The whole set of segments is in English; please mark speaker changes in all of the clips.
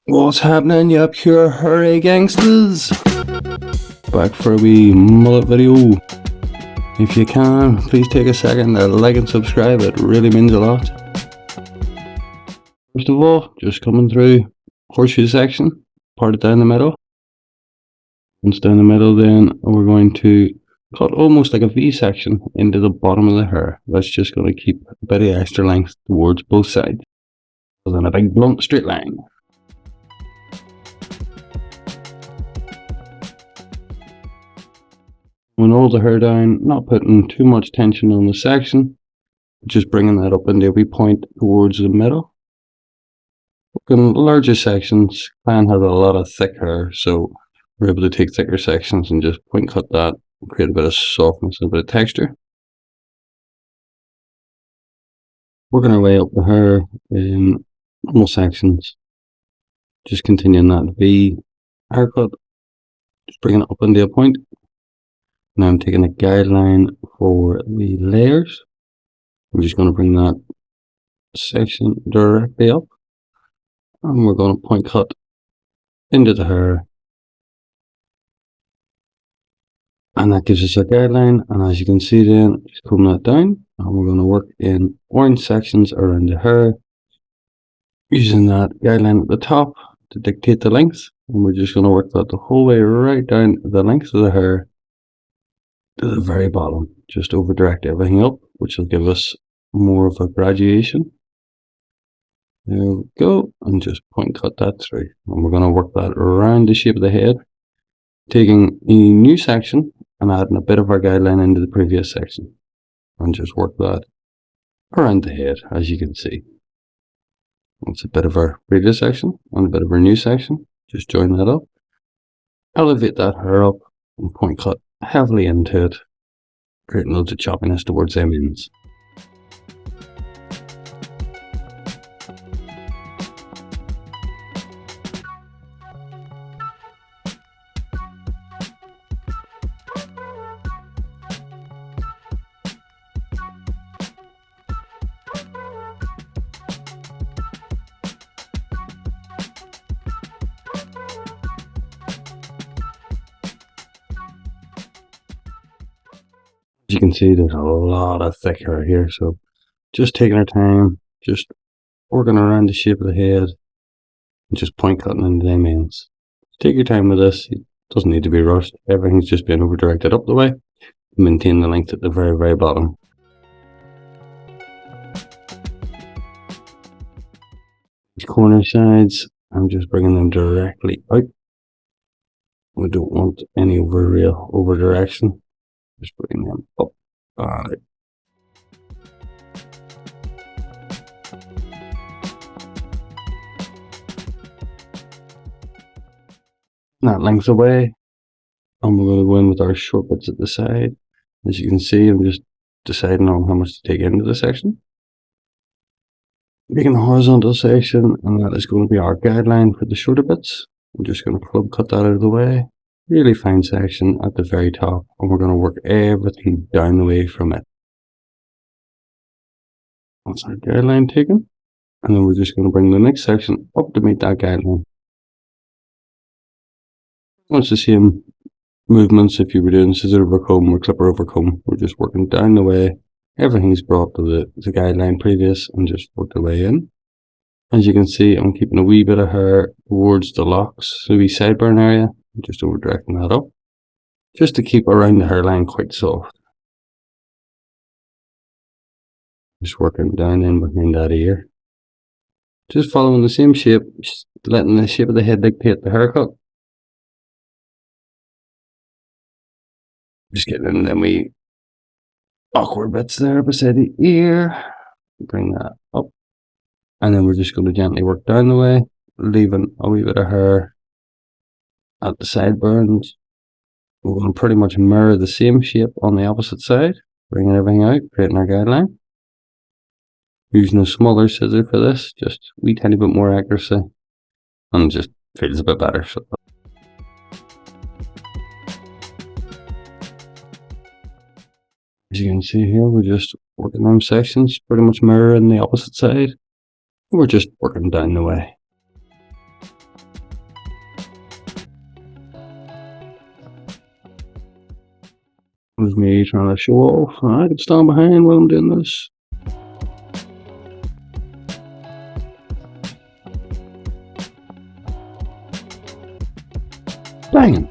Speaker 1: What's happening, you pure hurry gangsters? Back for a wee mullet video. If you can, please take a second to like and subscribe, it really means a lot. First of all, just coming through horseshoe section, part it down the middle. Once down the middle, then we're going to cut almost like a V section into the bottom of the hair. That's just going to keep a bit of extra length towards both sides. So then a big blunt straight line. When all the hair down, not putting too much tension on the section, just bringing that up into a wee point towards the middle. In larger sections, clan has a lot of thick hair, so we're able to take thicker sections and just point cut that and create a bit of softness and a bit of texture. Working our way up the hair in normal sections, just continuing that V haircut, just bringing it up into a point. Now I'm taking a guideline for the layers. I'm just going to bring that section directly up, and we're going to point cut into the hair, and that gives us a guideline. And as you can see, then just comb that down, and we're going to work in orange sections around the hair using that guideline at the top to dictate the length, and we're just going to work that the whole way right down the length of the hair to the very bottom. Just over direct everything up, which will give us more of a graduation. There we go, and just point cut that through, and we're going to work that around the shape of the head, taking a new section and adding a bit of our guideline into the previous section, and just work that around the head. As you can see, it's a bit of our previous section and a bit of our new section. Just join that up, elevate that hair up, and point cut heavily into it, creating loads of choppiness towards them ends. As you can see, there's a lot of thick hair here, so just taking our time, just working around the shape of the head and just point cutting into them ends. Take your time with this, it doesn't need to be rushed. Everything's just being over directed up the way to maintain the length at the very, very bottom. These corner sides, I'm just bringing them directly out. We don't want any over direction. Just bring them up and out. That length away, and we're going to go in with our short bits at the side. As you can see, I'm just deciding on how much to take into the section. Taking the horizontal section, and that is going to be our guideline for the shorter bits. I'm just going to club cut that out of the way. Really fine section at the very top, and we're going to work everything down the way from it. That's our guideline taken, and then we're just going to bring the next section up to meet that guideline. It's the same movements if you were doing scissor over comb or clipper over comb. We're just working down the way. Everything's brought to the guideline previous and just work the way in. As you can see, I'm keeping a wee bit of hair towards the locks, the wee sideburn area. I'm just over directing that up, just to keep around the hairline quite soft. Just working down in behind that ear. Just following the same shape, just letting the shape of the head dictate the haircut. Just getting in them wee awkward bits there beside the ear. Bring that up. And then we're just going to gently work down the way, leaving a wee bit of hair at the sideburns. We're going to pretty much mirror the same shape on the opposite side, bringing everything out, creating our guideline. Using a smaller scissor for this, just a wee tiny bit more accuracy, and just feels a bit better. So. As you can see here, we're just working on sections, pretty much mirroring the opposite side. We're just working down the way. was me trying to show off. I can stand behind while I'm doing this. Bang!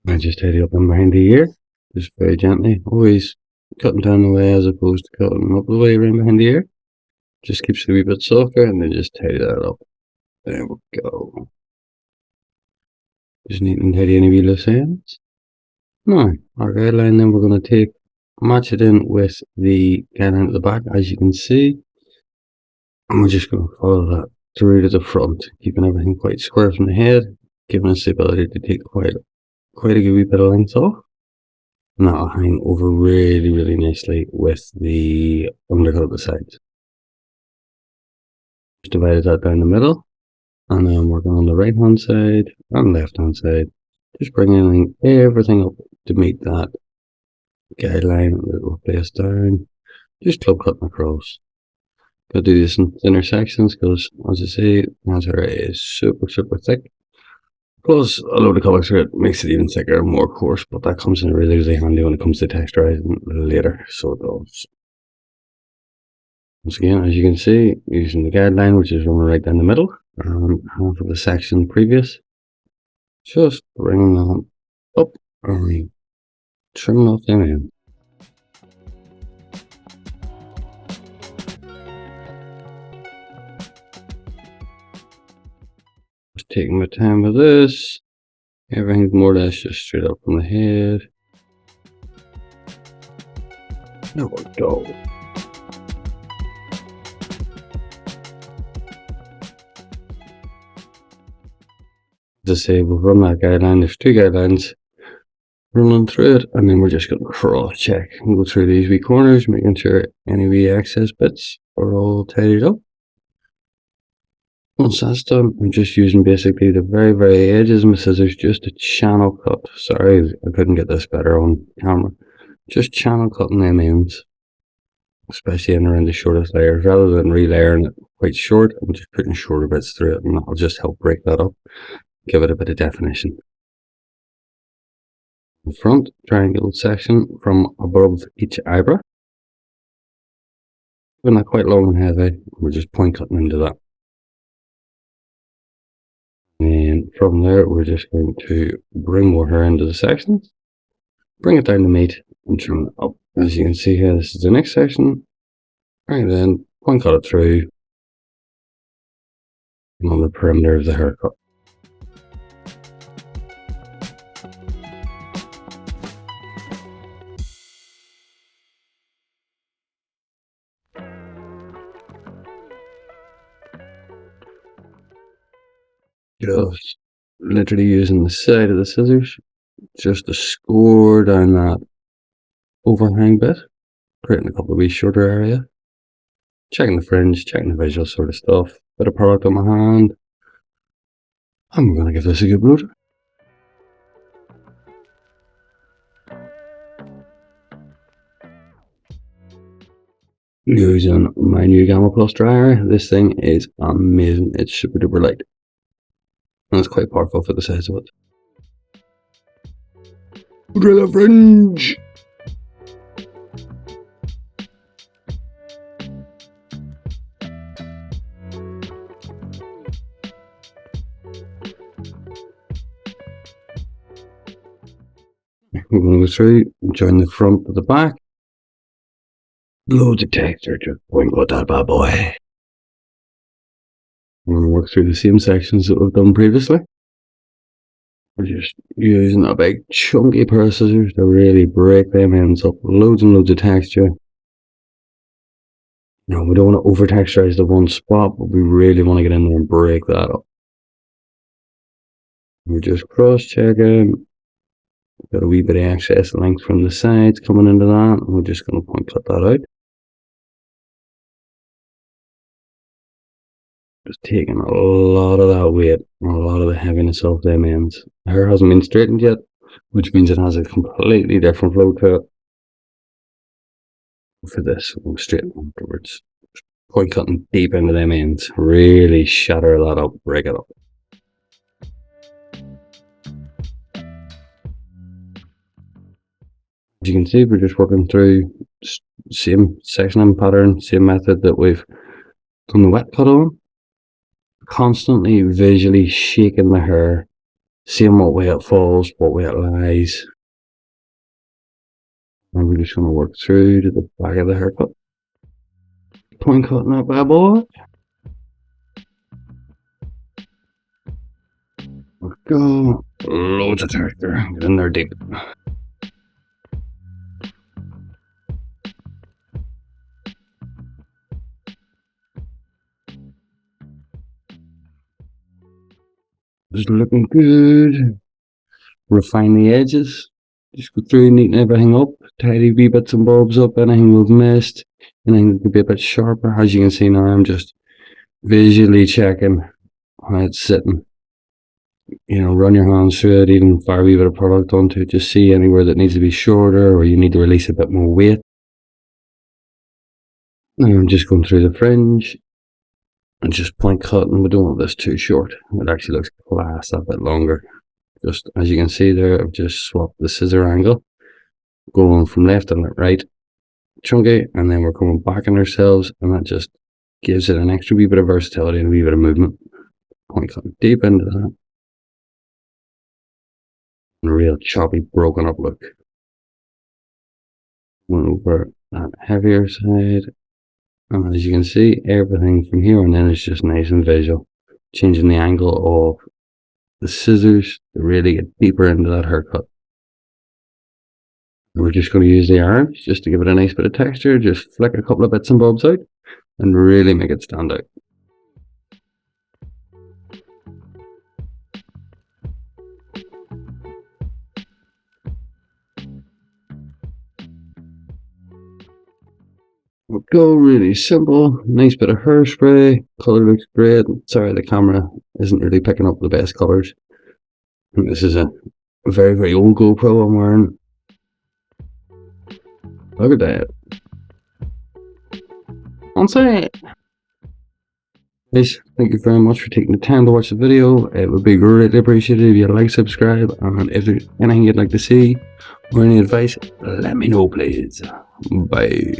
Speaker 1: I just tidy up in behind the ear, just very gently, always cutting down the way as opposed to cutting up the way around behind the ear. Just keeps it a wee bit softer, and then just tidy that up. There we go. Just neat and tidy any wee loose ends. Now, our guideline then we're going to match it in with the guideline at the back, as you can see. And we're just going to follow that through to the front, keeping everything quite square from the head, giving us the ability to take quite a good wee bit of length off. And that'll hang over really nicely with the undercut at the sides. Just divided that down the middle, and then working on the right hand side and left hand side, just bringing everything up to meet that guideline that will place down, just club cutting across. Gotta do this in thinner sections because, as I say, mascara is super thick. Plus, a load of colour through it makes it even thicker and more coarse, but that comes in really handy when it comes to texturizing later, so it does. Once again, as you can see, using the guideline, which is running right down the middle, and half of the section previous, just bringing that up and trimming off the end. Just taking my time with this. Everything's more or less just straight up from the head. There we go. As I say, we'll run that guideline. There's two guidelines running through it, and then we're just going to cross check and go through these wee corners, making sure any wee excess bits are all tidied up. Once that's done, I'm just using basically the very edges of my scissors just to channel cut. Sorry, I couldn't get this better on camera. Just channel cutting them ends, especially in around the shortest layers, rather than relayering it quite short. I'm just putting shorter bits through it, and that'll just help break that up, give it a bit of definition. The front triangle section from above each eyebrow, when they're quite long and heavy, we're just point cutting into that. And from there, we're just going to bring more hair into the sections, bring it down to meat, and trim it up. As you can see here, this is the next section. Bring it in, point cut it through on the perimeter of the haircut. Just literally using the side of the scissors just to score down that overhang bit, creating a couple of wee shorter area, checking the fringe, checking the visual sort of stuff, bit of product on my hand, and we're going to give this a good blow. Using my new Gamma Plus dryer, this thing is amazing. It's super duper light, and it's quite powerful for the size of it. Drill a fringe! We're going to go through and join the front to the back. Loads of texture, just point cut that bad boy. We're going to work through the same sections that we've done previously. We're just using a big chunky pair of scissors to really break them ends up. Loads and loads of texture. Now, we don't want to over texturize the one spot, but we really want to get in there and break that up. We're just cross checking. Got a wee bit of excess length from the sides coming into that, and we're just going to point cut that out. Just taking a lot of that weight, a lot of the heaviness off them ends. The hair hasn't been straightened yet, which means it has a completely different flow to it. For this, we'll straighten afterwards. Point cutting deep into them ends, really shatter that up, break it up. As you can see, we're just working through same sectioning pattern, same method that we've done the wet cut on. Constantly visually shaking the hair, seeing what way it falls, what way it lies. And we're just going to work through to the back of the haircut. Point cutting that bad boy. Let's go. Loads of texture. Get in there deep. Just looking good. Refine the edges. Just go through, neaten everything up. Tidy wee bits and bobs up. Anything we've missed. Anything that could be a bit sharper. As you can see now, I'm just visually checking how it's sitting. You know, run your hands through it, even fire a wee bit of product onto it. Just see anywhere that needs to be shorter or you need to release a bit more weight. And I'm just going through the fringe and just point cutting. We don't want this too short. It actually looks class a bit longer. Just as you can see there, I've just swapped the scissor angle, going from left and right chunky, and then we're coming back on ourselves, and that just gives it an extra wee bit of versatility and a wee bit of movement. Point cutting deep into that. And a real choppy, broken up look. Went over that heavier side, and as you can see, everything from here on in is just nice and visual. Changing the angle of the scissors to really get deeper into that haircut. We're just going to use the irons just to give it a nice bit of texture. Just flick a couple of bits and bobs out and really make it stand out. We'll go really simple. Nice bit of hairspray. Color looks great. Sorry, the camera isn't really picking up the best colors. This is a very, very old GoPro I'm wearing. Look at that. On set. Guys, thank you very much for taking the time to watch the video. It would be greatly appreciated if you like, subscribe, and if there's anything you'd like to see or any advice, let me know please. Bye.